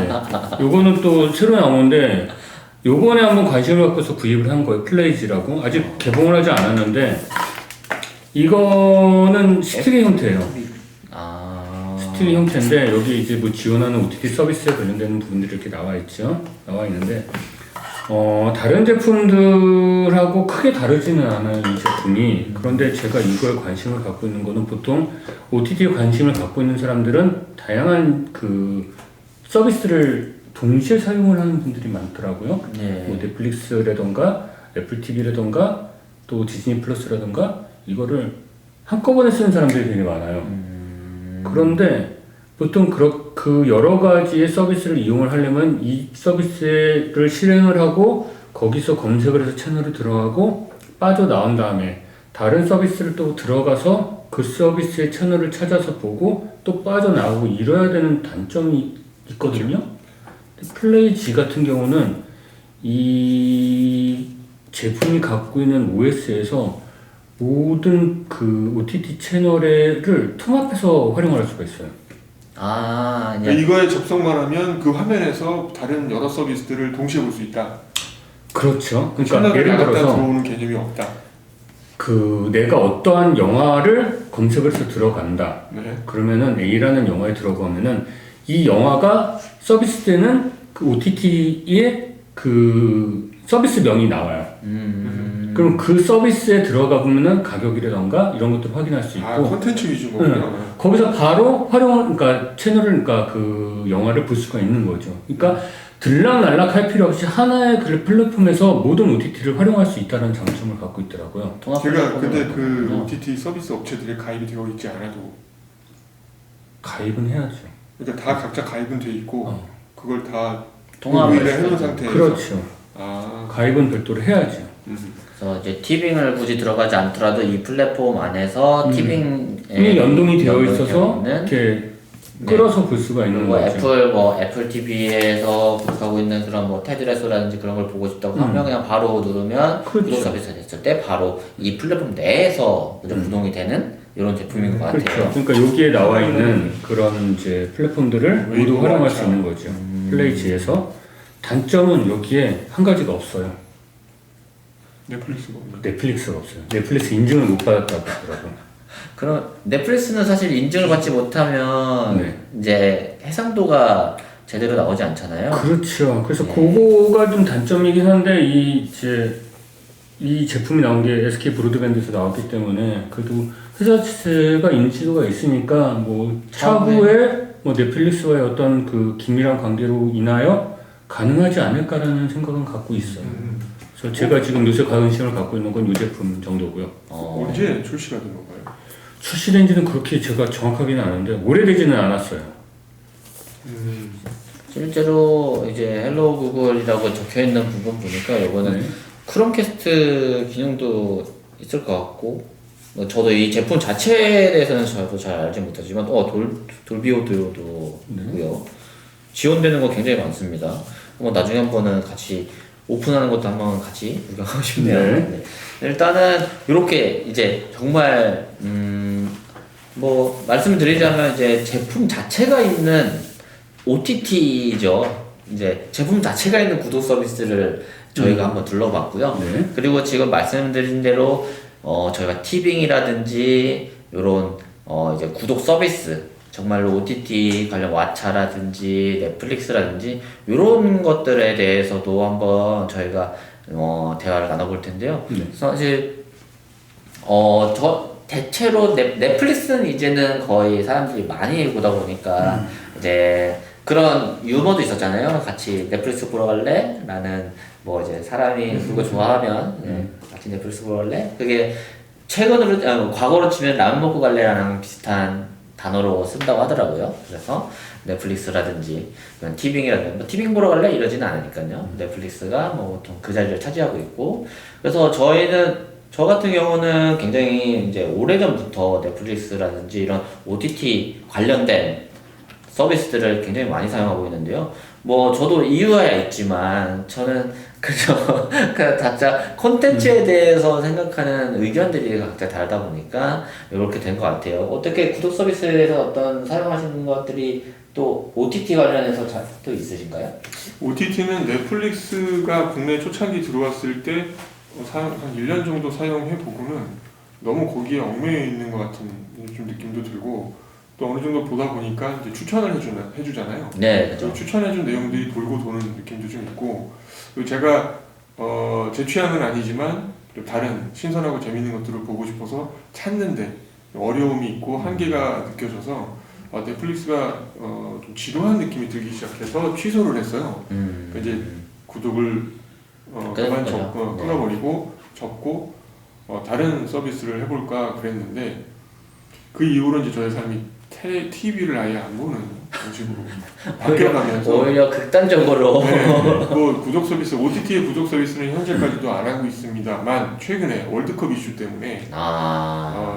네. 요거는 또 새로 나온 건데 요번에 한번 관심을 갖고서 구입을 한 거예요. 플레이즈라고. 아직 개봉을 하지 않았는데 이거는 스틱의 형태예요. 스틱의 형태인데 여기 이제 뭐 지원하는 OTT 서비스에 관련되는 부분들이 이렇게 나와 있죠. 나와 있는데 다른 제품들하고 크게 다르지는 않아요, 이 제품이. 그런데 제가 이거에 관심을 갖고 있는 거는 보통 OTT에 관심을 갖고 있는 사람들은 다양한 그 서비스를 동시에 사용을 하는 분들이 많더라고요. 네. 뭐 넷플릭스라던가 애플 TV라던가 또 디즈니 플러스라던가 이거를 한꺼번에 쓰는 사람들이 되게 많아요. 그런데 보통 그 여러 가지의 서비스를 이용을 하려면 이 서비스를 실행을 하고 거기서 검색을 해서 채널을 들어가고 빠져나온 다음에 다른 서비스를 또 들어가서 그 서비스의 채널을 찾아서 보고 또 빠져나오고 이래야 되는 단점이 있거든요. 플레이지 같은 경우는 이 제품이 갖고 있는 OS에서 모든 그 OTT 채널을 통합해서 활용할 수가 있어요. 이제 이거에 접속만 하면 그 화면에서 다른 여러 서비스들을 동시에 볼 수 있다. 그렇죠. 그러니까 채널을 예를 나갔다 들어서 들어오는 개념이 없다. 그 내가 어떠한 영화를 검색을 해서 들어간다. 네. 그러면은 A라는 영화에 들어가면은 이 영화가 서비스되는 그 OTT의 그 서비스명이 나와요. 그럼 그 서비스에 들어가 보면은 가격이라던가 이런 것들 확인할 수 있고. 콘텐츠 위주인 거구나. 거기서 바로 그러니까 채널을, 그러니까 그 영화를 볼 수가 있는 거죠. 그러니까 들락날락 할 필요 없이 하나의 그 플랫폼에서 모든 OTT를 활용할 수 있다는 장점을 갖고 있더라고요. 제가 근데 그 OTT 서비스 업체들이 가입이 되어 있지 않아도 가입은 해야죠. 그러니까 다 각자 가입은 돼 있고 그걸 다 통합을 동의를 해놓은 상태에서 그렇죠. 아. 가입은 별도로 해야죠. 그래서 이제 티빙을 굳이 들어가지 않더라도 이 플랫폼 안에서 티빙에 연동이 되어 연동이 있어서 되어 있는 이렇게 끌어서 볼 수가 있는 뭐 거죠. 애플 TV에서 구독하고 있는 그런 뭐 테드레소라든지 그런 걸 보고 싶다고 하면 그냥 바로 누르면 그렇죠. 구독 서비스가 됐을 때 바로 이 플랫폼 내에서 구동이 되는 이런 제품인 것 같아요. 그렇죠. 그러니까 여기에 나와 있는 그런 이제 플랫폼들을 모두 활용할 수 있는 거죠. 플레이지에서. 단점은 여기에 한 가지가 없어요. 넷플릭스가 없나? 넷플릭스가 없어요. 넷플릭스 인증을 못 받았다고 하더라고요. 그럼 넷플릭스는 사실 인증을 받지 못하면 네. 이제 해상도가 제대로 나오지 않잖아요. 그렇죠. 그래서 그거가 좀 단점이긴 한데 이 제품이 나온 게 SK 브로드밴드에서 나왔기 때문에 그래도 회사 자체가 인지도가 있으니까 뭐 차후에 뭐 넷플릭스와의 어떤 그 긴밀한 관계로 인하여 가능하지 않을까라는 생각은 갖고 있어요. 그래서 제가 지금 요새 관심을 갖고 있는 건 이 제품 정도고요. 언제 출시가 된 건가요? 출시된 지는 그렇게 제가 정확하게는 아는데 오래되지는 않았어요. 실제로 이제 헬로 구글이라고 적혀 있는 부분 보니까 이거는 크롬캐스트 기능도 있을 것 같고, 뭐 저도 이 제품 자체에 대해서는 저도 잘 알지 못하지만 돌비 오디오도 있고요. 지원되는 거 굉장히 많습니다. 한번 나중에 한번은 같이 오픈하는 것도 한번 같이 구경하고 싶네요. 네. 일단은 이렇게 이제 정말 뭐 말씀드리자면 이제 제품 자체가 있는 OTT죠. 이제 제품 자체가 있는 구독 서비스를 저희가 한번 둘러봤고요. 그리고 지금 말씀드린 대로 저희가 티빙이라든지 이런 이제 구독 서비스, 정말로 OTT 관련 왓챠라든지 넷플릭스라든지 이런 것들에 대해서도 한번 저희가 대화를 나눠볼 텐데요. 사실 대체로 넷플릭스는 이제는 거의 사람들이 많이 보다 보니까 이제 그런 유머도 있었잖아요. 같이 넷플릭스 보러 갈래? 라는 뭐 이제 사람이 그거 좋아하면 같이 넷플릭스 보러 갈래? 그게 과거로 치면 라면 먹고 갈래라는 비슷한 단어로 쓴다고 하더라고요. 그래서 넷플릭스라든지 티빙이라든지 뭐 티빙 보러 갈래? 이러지는 않으니까요. 넷플릭스가 뭐 보통 그 자리를 차지하고 있고, 그래서 저 같은 경우는 굉장히 이제 오래전부터 넷플릭스라든지 이런 OTT 관련된 서비스들을 굉장히 많이 사용하고 있는데요. 뭐 저도 이유야 있지만 저는 그저 각자 콘텐츠에 대해서 생각하는 의견들이 각자 다르다 보니까 이렇게 된 것 같아요. 어떻게 구독 서비스에서 어떤 사용하시는 것들이 또 OTT 관련해서 또 있으신가요? OTT는 넷플릭스가 국내 초창기 들어왔을 때 한 1년 정도 사용해 보고는 너무 거기에 얽매여 있는 것 같은 좀 느낌도 들고 또 어느 정도 보다 보니까 이제 추천을 해주잖아요. 네, 그죠. 추천해준 내용들이 돌고 도는 느낌도 좀 있고 그리고 제가 제 취향은 아니지만 다른 신선하고 재밌는 것들을 보고 싶어서 찾는데 어려움이 있고 한계가 느껴져서 넷플릭스가 좀 지루한 느낌이 들기 시작해서 취소를 했어요. 그러니까 이제 구독을 그만 끊어버리고 접고 다른 서비스를 해볼까 그랬는데 그 이후로 이제 저의 삶이 TV를 아예 안 보는 방식으로 바뀌어가면서 오히려 극단적으로 뭐 구독 서비스 OTT의 구독 서비스는 현재까지도 안 하고 있습니다만 최근에 월드컵 이슈 때문에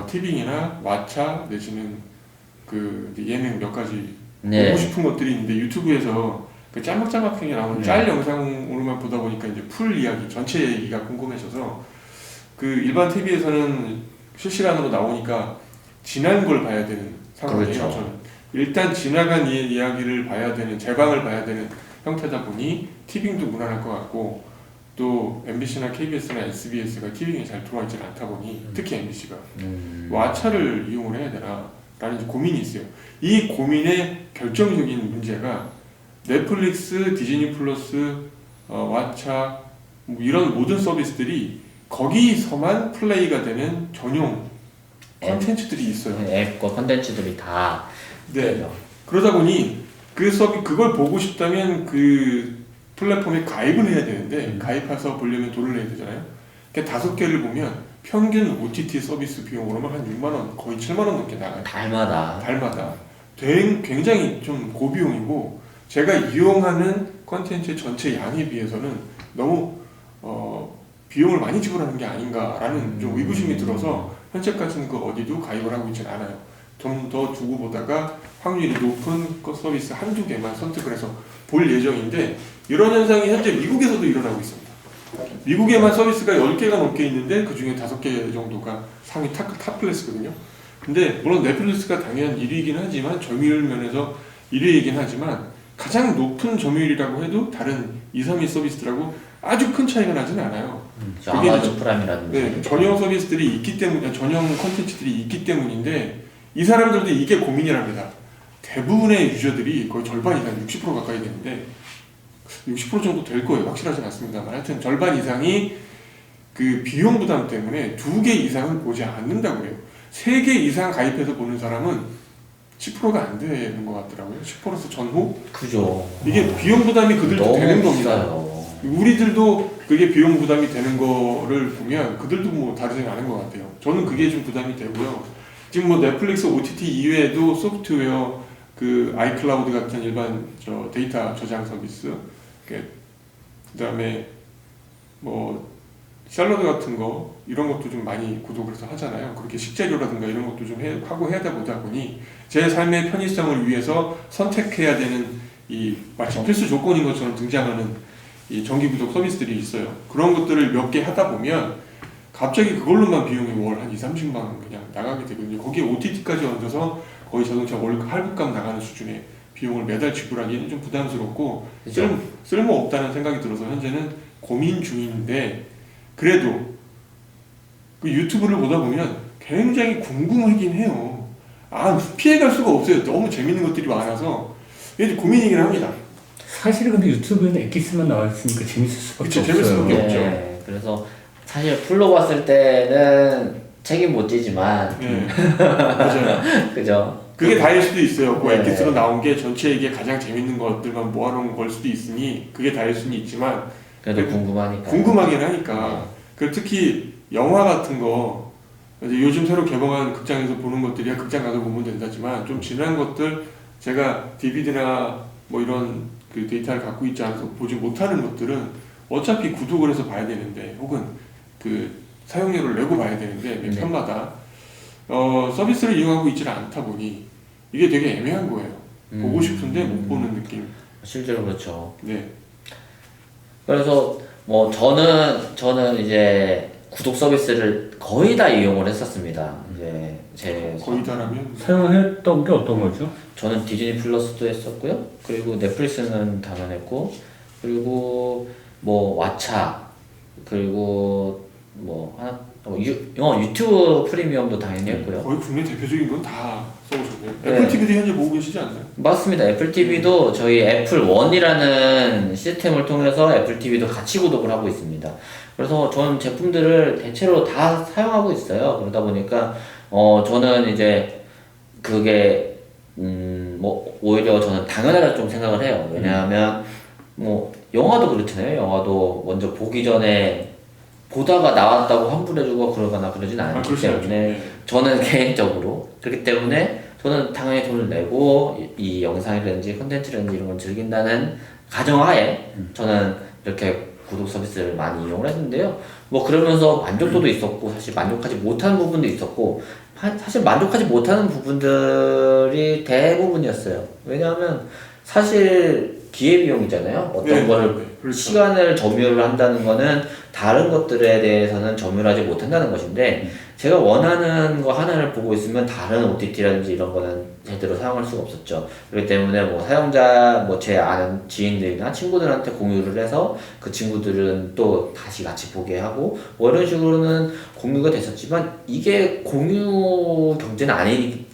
티빙이나 왓챠 내지는 그 예능 몇 가지 보고 싶은 것들이 있는데 유튜브에서 그 짤막짤막하게 나오는 짤 영상으로만 보다 보니까 이제 풀 이야기 전체 얘기가 궁금해져서 그 일반 TV에서는 실시간으로 나오니까 지난 걸 봐야 되는 상황이에요. 그렇죠. 저는 일단 지나간 이야기를 봐야 되는 재방을 봐야 되는 형태다 보니 티빙도 무난할 것 같고 또 MBC나 KBS나 SBS가 티빙에 잘 들어와 있지 않다 보니 특히 MBC가 왓챠를 이용을 해야 되나 라는 고민이 있어요. 이 고민의 결정적인 문제가 넷플릭스, 디즈니 플러스, 왓챠 뭐 이런 모든 서비스들이 거기서만 플레이가 되는 전용 콘텐츠들이 있어요. 앱과 콘텐츠들이 다. 네. 그러다 보니 그걸 보고 싶다면 그 플랫폼에 가입을 해야 되는데 가입해서 보려면 돈을 내야 되잖아요. 그러니까 5개를 보면 평균 OTT 서비스 비용으로만 한 6만 원, 거의 7만 원 넘게 나가요. 달마다. 굉장히 좀 고비용이고 제가 이용하는 콘텐츠의 전체 양에 비해서는 너무 비용을 많이 지불하는 게 아닌가라는 좀 의구심이 들어서 현재까지는 그 어디도 가입을 하고 있지는 않아요. 좀 더 두고 보다가 확률이 높은 서비스 한두 개만 선택을 해서 볼 예정인데 이런 현상이 현재 미국에서도 일어나고 있습니다. 미국에만 서비스가 10개가 넘게 있는데 그 중에 5개 정도가 상위 탑 클래스거든요. 근데 물론 넷플릭스가 당연 1위이긴 하지만 점유율 면에서 1위이긴 하지만 가장 높은 점유율이라고 해도 다른 2, 3위 서비스들하고 아주 큰 차이가 나지는 않아요. 아마존 프라임이라든지 네, 전용 서비스들이 있기 때문에 전용 콘텐츠들이 있기 때문인데 이 사람들도 이게 고민이랍니다. 대부분의 유저들이 거의 절반 이상 60% 가까이 되는데 60% 정도 될 거예요. 확실하진 않습니다만 하여튼 절반 이상이 그 비용 부담 때문에 2개 이상을 보지 않는다고 해요. 3개 이상 가입해서 보는 사람은 10%가 안 되는 것 같더라고요. 10%에서 전후? 그죠. 이게 비용 부담이 그들도 되는 겁니다. 우리들도 그게 비용 부담이 되는 거를 보면 그들도 뭐 다르지 않은 것 같아요. 저는 그게 좀 부담이 되고요. 지금 뭐 넷플릭스 OTT 이외에도 소프트웨어 그 아이클라우드 같은 일반 데이터 저장 서비스, 그다음에 뭐 샐러드 같은 거 이런 것도 좀 많이 구독을 해서 하잖아요. 그렇게 식재료라든가 이런 것도 좀 하고 해야 되다 보니 제 삶의 편의성을 위해서 선택해야 되는 이 마치 필수 조건인 것처럼 등장하는 이 정기구독 서비스들이 있어요. 그런 것들을 몇 개 하다 보면 갑자기 그걸로만 비용이 월 한 2, 30만 원 그냥 나가게 되거든요. 거기에 OTT까지 얹어서 거의 자동차 월 할부값 나가는 수준의 비용을 매달 지불하기는 좀 부담스럽고 쓸모없다는 생각이 들어서 현재는 고민 중인데 그래도 그 유튜브를 보다 보면 굉장히 궁금하긴 해요. 피해갈 수가 없어요. 너무 재밌는 것들이 많아서 이게 고민이긴 합니다. 사실은 근데 유튜브에는 엑기스만 나와 있으니까 재밌을 수밖에 없어요. 재밌을 수밖에 없죠. 네, 그래서 사실 풀로 봤을 때는 책임 못 지지만 네, 맞아요. 그죠? 그게 다일 수도 있어요. 그 네. 엑기스로 나온 게 전체 이게 가장 재밌는 것들만 모아놓은 걸 수도 있으니 그게 다일 수는 있지만 그래도 궁금하니까. 궁금하긴 하니까. 그 특히 영화 같은 거 이제 요즘 새로 개봉한 극장에서 보는 것들이야 극장 가서 보면 된다지만 좀 지난 것들 제가 DVD나 뭐 이런 그 데이터를 갖고 있지 않아서 보지 못하는 것들은 어차피 구독을 해서 봐야 되는데 혹은 그 사용료를 내고 봐야 되는데 매 편마다 서비스를 이용하고 있지는 않다 보니 이게 되게 애매한 거예요. 보고 싶은데 못 보는 느낌. 실제로 그렇죠. 네. 그래서 뭐 저는 이제 구독 서비스를 거의 다 이용을 했었습니다. 이제 제 거의 다라면 사용했던 게 어떤 거죠? 저는 디즈니 플러스도 했었고요. 그리고 넷플릭스는 당연했고, 그리고 뭐 왓챠, 그리고 뭐 하나 유튜브 프리미엄도 당연히 했고요. 거의 국내 대표적인 건 다 써보셨네요. 네. 애플 TV도 현재 보고 계시지 않나요? 맞습니다. 애플 TV도 저희 애플 원이라는 시스템을 통해서 애플 TV도 같이 구독을 하고 있습니다. 그래서 저는 제품들을 대체로 다 사용하고 있어요. 그러다 보니까 저는 이제 그게 뭐 오히려 저는 당연하다 좀 생각을 해요. 왜냐하면 뭐 영화도 그렇잖아요. 영화도 먼저 보기 전에 보다가 나왔다고 환불해주고 그러거나 그러진 않기 그렇지 않죠. 때문에 네. 저는 개인적으로 그렇기 때문에 저는 당연히 돈을 내고 이 영상이라든지 콘텐츠라든지 이런 걸 즐긴다는 가정하에 저는 이렇게 구독 서비스를 많이 이용을 했는데요. 뭐 그러면서 만족도도 있었고 사실 만족하지 못하는 부분도 있었고 사실 만족하지 못하는 부분들이 대부분이었어요. 왜냐하면 사실 기회비용이잖아요. 어떤 네, 거를 네, 그렇죠. 시간을 점유를 한다는 거는 다른 것들에 대해서는 점유를 하지 못한다는 것인데 제가 원하는 거 하나를 보고 있으면 다른 OTT라든지 이런 거는 제대로 사용할 수가 없었죠. 그렇기 때문에 뭐 사용자 뭐 제 아는 지인들이나 친구들한테 공유를 해서 그 친구들은 또 다시 같이 보게 하고 뭐 이런 식으로는 공유가 됐었지만 이게 공유 경제는 아니기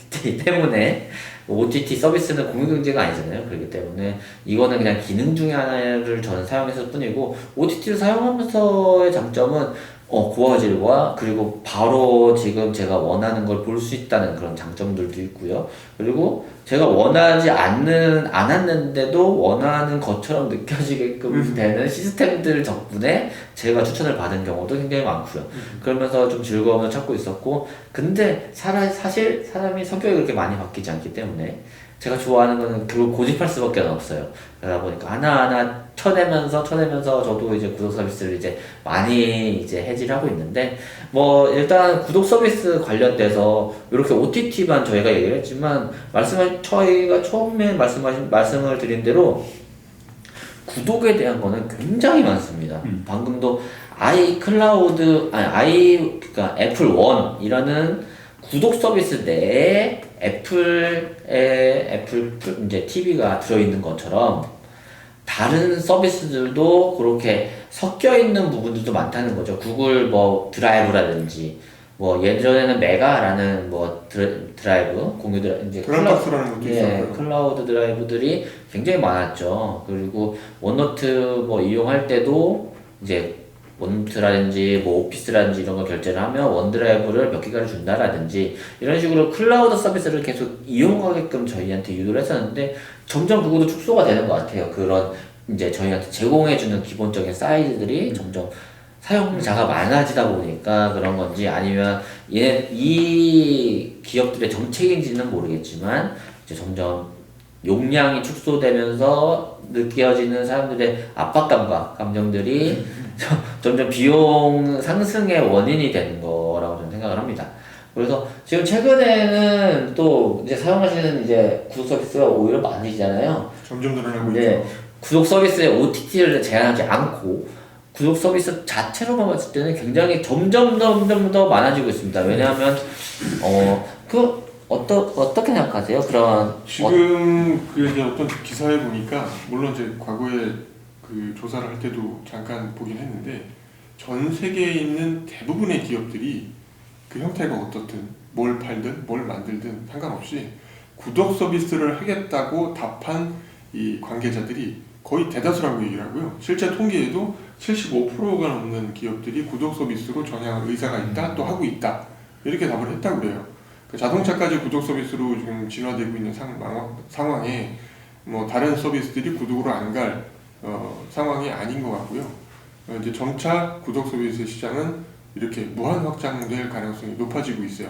때문에 OTT 서비스는 공유 경제가 아니잖아요. 그렇기 때문에 이거는 그냥 기능 중에 하나를 저는 사용했을 뿐이고 OTT를 사용하면서의 장점은 고화질과 그리고 바로 지금 제가 원하는 걸 볼 수 있다는 그런 장점들도 있고요. 그리고 제가 원하지 않았는데도 원하는 것처럼 느껴지게끔 되는 시스템들 덕분에 제가 추천을 받은 경우도 굉장히 많고요. 그러면서 좀 즐거움을 찾고 있었고, 근데 사실 사람이 성격이 그렇게 많이 바뀌지 않기 때문에 제가 좋아하는 거는 그걸 고집할 수밖에 없어요. 그러다 보니까 하나하나 쳐내면서 저도 이제 구독 서비스를 이제 많이 이제 해지하고 있는데, 뭐 일단 구독 서비스 관련돼서 이렇게 OTT만 저희가 얘기를 했지만 저희가 처음에 말씀을 드린 대로 구독에 대한 거는 굉장히 많습니다. 방금도 그러니까 애플 원이라는 구독 서비스 내에 애플 이제 TV가 들어있는 것처럼 다른 서비스들도 그렇게 섞여 있는 부분들도 많다는 거죠. 구글 뭐 드라이브라든지 뭐 예전에는 메가라는 뭐 드라이브 공유 이제 드랍박스라는 것도 있었고요. 클라우드 드라이브들이 굉장히 많았죠. 그리고 원노트 뭐 이용할 때도 이제 원노트라든지 뭐 오피스라든지 이런 거 결제를 하면 원드라이브를 몇 기가를 준다라든지 이런 식으로 클라우드 서비스를 계속 이용하게끔 저희한테 유도를 했었는데 점점 그것도 축소가 되는 것 같아요. 그런 이제 저희한테 제공해주는 기본적인 사이즈들이 점점 사용자가 많아지다 보니까 그런 건지 아니면 이 기업들의 정책인지는 모르겠지만 이제 점점 용량이 축소되면서 느껴지는 사람들의 압박감과 감정들이 점점 비용 상승의 원인이 되는 거라고 저는 생각을 합니다. 그래서 지금 최근에는 또 이제 사용하시는 이제 구독 서비스가 오히려 많으시잖아요. 점점 늘어나고 근데 있죠. 구독 서비스에 OTT를 제한하지 않고 구독 서비스 자체로만 봤을 때는 굉장히 점점 더 많아지고 있습니다. 왜냐하면 어떻게 생각하세요? 그런 지금 그 이제 어떤 기사에 보니까 물론 이제 과거에 그 조사를 할 때도 잠깐 보긴 했는데 전 세계에 있는 대부분의 기업들이 그 형태가 어떻든 뭘 팔든 뭘 만들든 상관없이 구독 서비스를 하겠다고 답한 이 관계자들이 거의 대다수라고 얘기를 하고요. 실제 통계에도 75%가 넘는 기업들이 구독 서비스로 전향할 의사가 있다, 또 하고 있다 이렇게 답을 했다고 그래요. 그 자동차까지 구독 서비스로 지금 진화되고 있는 상황에 뭐 다른 서비스들이 구독으로 안 갈 상황이 아닌 것 같고요. 이제 점차 구독 서비스 시장은 이렇게 무한 확장될 가능성이 높아지고 있어요.